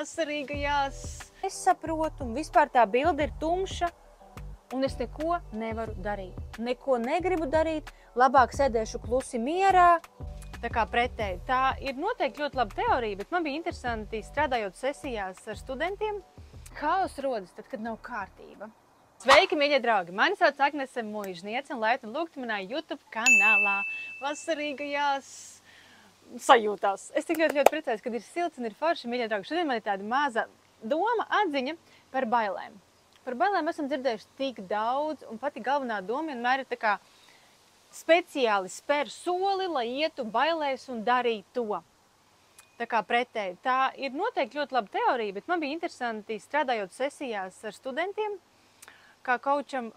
vasarīgajās. Es saprotu, un vispār tā bilde ir tumša, un es neko nevaru darīt. Neko negribu darīt, labāk sēdēšu klusi mierā. Tā kā pretēji. Tā ir noteikti ļoti laba teorija, bet man bija interesanti strādājot sesijās ar studentiem. Haos rodas tad, kad nav kārtība. Sveiki, mīļie draugi! Mani sauc Agnese Muižniece un laipni lūgti manā YouTube kanālā vasarīgajās sajūtās. Es tik ļoti priecājos, kad ir silts un ir forši, mīļie draugi. Šodien man ir tāda maza doma, atziņa par bailēm. Par bailēm esam dzirdējuši tik daudz, un pati galvenā doma vienmēr ir tā kā speciāli spēr soli, lai ietu bailēs un darītu to. Tā kā pretēji. Tā ir noteikti ļoti laba teorija, bet man bija interesanti strādājot sesijās ar studentiem, kā kaučam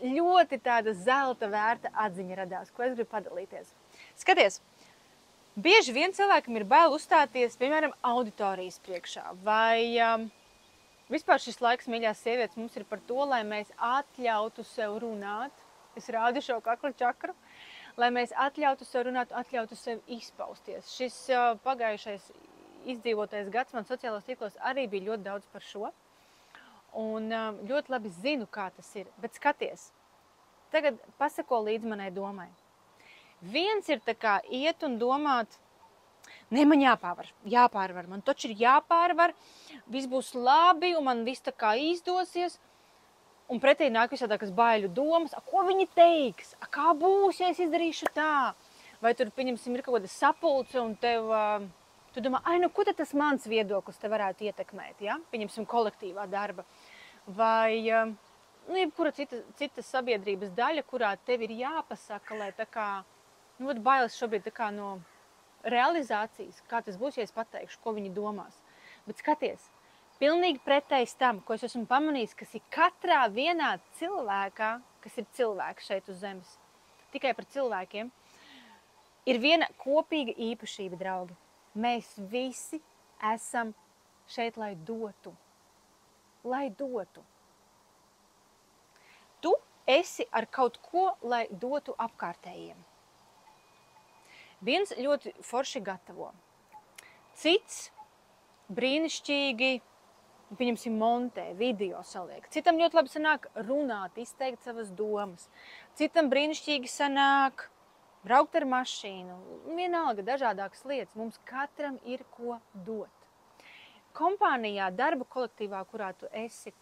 ļoti tāda zelta vērta atziņa radās, ko es gribu padalīties. Skaties, bieži vien cilvēkam ir bail uzstāties, piemēram, auditorijas priekšā, vai vispār šis laiks, mīļās sievietes, mums ir par to, lai mēs atļautu sev runāt. Es rādu šo kakla čakru, lai mēs atļautu sev runāt, atļautu sev izpausties. Šis pagājušais izdzīvotais gads man sociālos tīklos arī bija ļoti daudz par šo. Un ļoti labi zinu, kā tas ir. Bet skaties, tagad pasako līdz manai domai. Viens ir tā kā iet un domāt, ne, man jāpārvar, man taču ir jāpārvar, viss būs labi un man viss tā kā izdosies. Un pretēji nāk visādākas baiļu domas, ko viņi teiks, kā būs, ja es izdarīšu tā. Vai tur, pieņemsim, ir kaut kāda sapulce un tev, tu domā, nu, ko tad tas mans viedoklis te varētu ietekmēt, ja? Pieņemsim, kolektīvā darba. Vai, jebkura cita sabiedrības daļa, kurā tev ir jāpasaka, lai tā kā, bailes šobrīd tā kā no realizācijas, kā tas būs, ja es pateikšu, ko viņi domās. Bet skaties, pilnīgi pretējs tam, ko es esmu pamanījis, kas ir katrā vienā cilvēkā, kas ir cilvēks šeit uz zemes, tikai par cilvēkiem, ir viena kopīga īpašība, draugi. Mēs visi esam šeit, lai dotu. Lai dotu. Tu esi ar kaut ko, lai dotu apkārtējiem. Viens ļoti forši gatavo. Cits brīnišķīgi, pieņemsim, montē, video saliek. Citam ļoti labi sanāk runāt, izteikt savas domas. Citam brīnišķīgi sanāk braukt ar mašīnu. Vienalga dažādākas lietas. Mums katram ir ko dot. Kompānijā, darba kolektīvā, kurā tu esi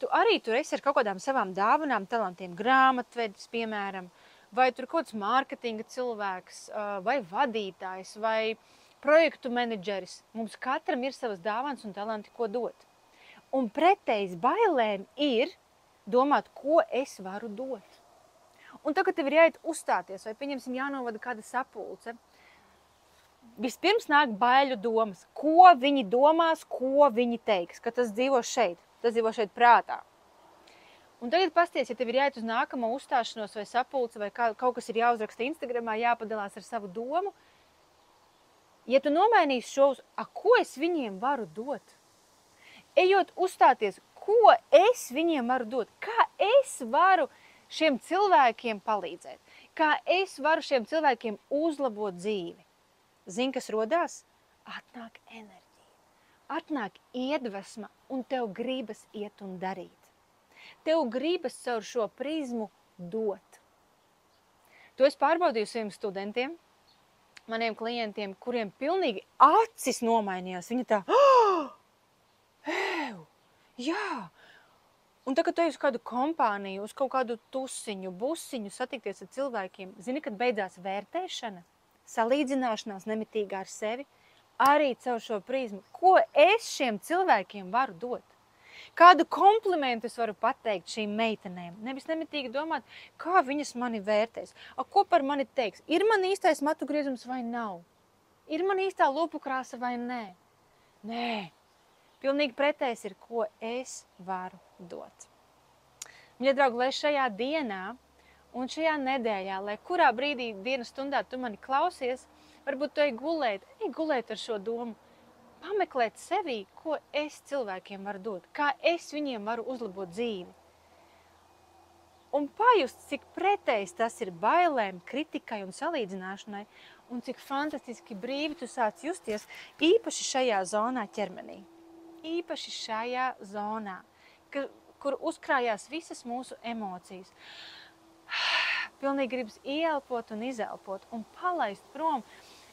ar kaut kādām savām dāvanām, talantiem, grāmatvedis, piemēram, vai tur kaut kāds mārketinga cilvēks, vai vadītājs, vai projektu menedžeris. Mums katram ir savas dāvanas un talanti, ko dot. Un pretējs bailēm ir domāt, ko es varu dot. Un tagad tev ir jāiet uzstāties, vai pieņemsim jānovada kāda sapulce. Vispirms nāk baiļu domas, ko viņi domās, ko viņi teiks, ka tas dzīvo šeit prātā. Un tagad pasties, ja tev ir jāiet uz nākamo uzstāšanos vai sapulci, vai kaut kas ir jāuzraksta Instagramā, jāpadalās ar savu domu, ja tu nomainīsi šo uz, ko es viņiem varu dot? Ejot uzstāties, ko es viņiem varu dot? Kā es varu šiem cilvēkiem palīdzēt? Kā es varu šiem cilvēkiem uzlabot dzīvi? Zini, kas rodās? Atnāk enerģija, atnāk iedvesma un tev gribas iet un darīt. Tev gribas caur šo prizmu dot. To es pārbaudīju saviem studentiem, maniem klientiem, kuriem pilnīgi acis nomainījās. Viņi tā, jā! Un tagad tu ej uz kādu kompāniju, uz kaut kādu tusiņu, busiņu, satikties ar cilvēkiem. Zini, kad beidzās vērtēšana? Salīdzināšanās nemitīgā ar sevi, arī caur šo prizmu. Ko es šiem cilvēkiem varu dot? Kādu komplimentu es varu pateikt šīm meitenēm? Nevis nemitīgi domāt, kā viņas mani vērtēs. Ko par mani teiks? Ir man īstais matu griezums vai nav? Ir man īstā lupu krāsa vai nē? Nē. Pilnīgi pretējs ir, ko es varu dot. Mīļie draugi, lai šajā dienā un šajā nedēļā, lai kurā brīdī dienas stundā tu mani klausies, varbūt tu ej gulēt ar šo domu, pameklēt sevī, ko es cilvēkiem varu dot, kā es viņiem varu uzlabot dzīvi. Un pajust, cik pretējs tas ir bailēm, kritikai un salīdzināšanai, un cik fantastiski brīvi tu sāc justies, īpaši šajā zonā ķermenī. Īpaši šajā zonā, kur uzkrājās visas mūsu emocijas. Pilnīgi gribas ieelpot un izelpot un palaist prom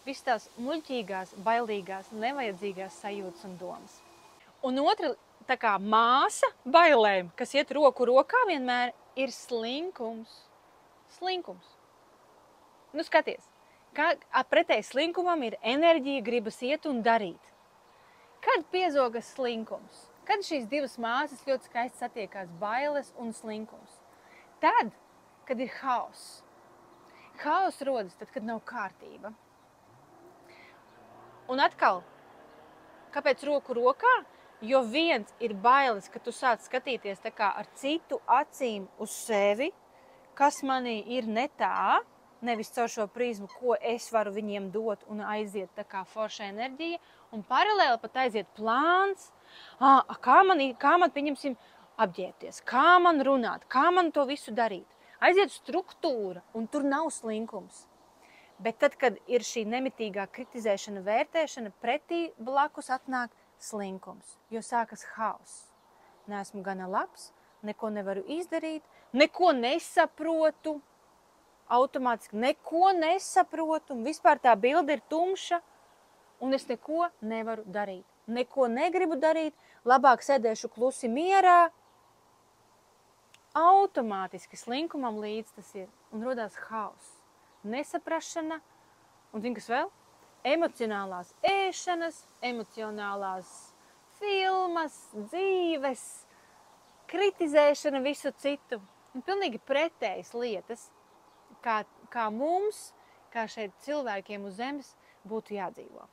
visas tās muļķīgās, bailīgās, nevajadzīgās sajūtas un domas. Un otra tā kā māsa bailēm, kas iet roku rokā vienmēr, ir slinkums. Slinkums. Nu skaties, kā pretēji slinkumam ir enerģija, gribas iet un darīt. Kad piezogas slinkums? Kad šīs divas māsas ļoti skaisti satiekās, bailes un slinkums? Tad, kad ir haoss. Haoss rodas tad, kad nav kārtība. Un atkal, kāpēc roku rokā? Jo viens ir bailes, ka tu sāc skatīties tā kā ar citu acīm uz sevi, kas manī ir ne tā, nevis caur šo prizmu, ko es varu viņiem dot un aiziet tā kā forša enerģija, un paralēli pat aiziet plāns, kā man pieņemsim apģērbties, kā man runāt, kā man to visu darīt. Aiziet struktūra, un tur nav slinkums. Bet tad, kad ir šī nemitīgā kritizēšana, vērtēšana, pretī blakus atnāk slinkums, jo sākas haoss. Neesmu gana labs, neko nevaru izdarīt, neko nesaprotu, automātiski neko nesaprotu, un vispār tā bilde ir tumša, un es neko nevaru darīt. Neko negribu darīt, labāk sēdēšu klusi mierā. Automātiski slinkumam līdz tas ir, un rodās haoss, nesaprašana, un zini, kas vēl? Emocionālās ēšanas, emocionālās filmas, dzīves, kritizēšana visu citu. Un pilnīgi pretējas lietas, kā mums, kā šeit cilvēkiem uz zemes būtu jādzīvo.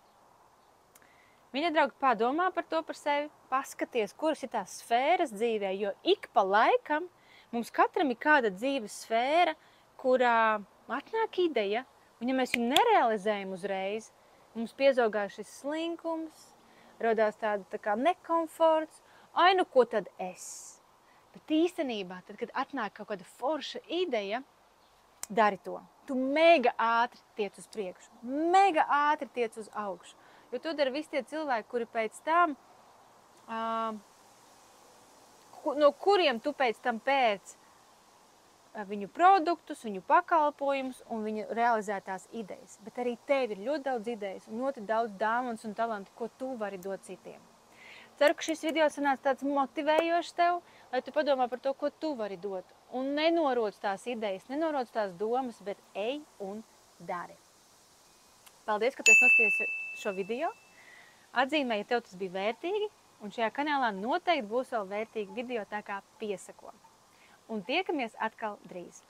Viņa draugi padomā par to par sevi, paskaties, kuras ir tās sfēras dzīvē, jo ik pa laikam mums katram ir kāda dzīves sfēra, kurā atnāk ideja, un ja mēs viņu nerealizējam uzreiz, mums piezogās šis slinkums, rodās tāda tā kā nekomforts, nu ko tad es? Bet īstenībā, tad, kad atnāk kaut kāda forša ideja, dari to. Tu mega ātri tiec uz priekšu, mega ātri tiec uz augšu. Jo to dara visi tie cilvēki, kuri pēc tam, no kuriem tu pēc tam pēc viņu produktus, viņu pakalpojumus un viņu realizētās idejas. Bet arī tev ir ļoti daudz idejas un ļoti daudz dāvanas un talanti, ko tu vari dot citiem. Ceru, ka šis video sanāca tāds motivējošs tev, lai tu padomā par to, ko tu vari dot. Un nenoroc tās idejas, nenoroc tās domas, bet ej un dari. Paldies, ka tu esi noskatījies šo video. Atzīmē, ja tev tas bija vērtīgi, un šajā kanālā noteikti būs vēl vērtīgi video, tā kā piesako. Un tiekamies atkal drīz.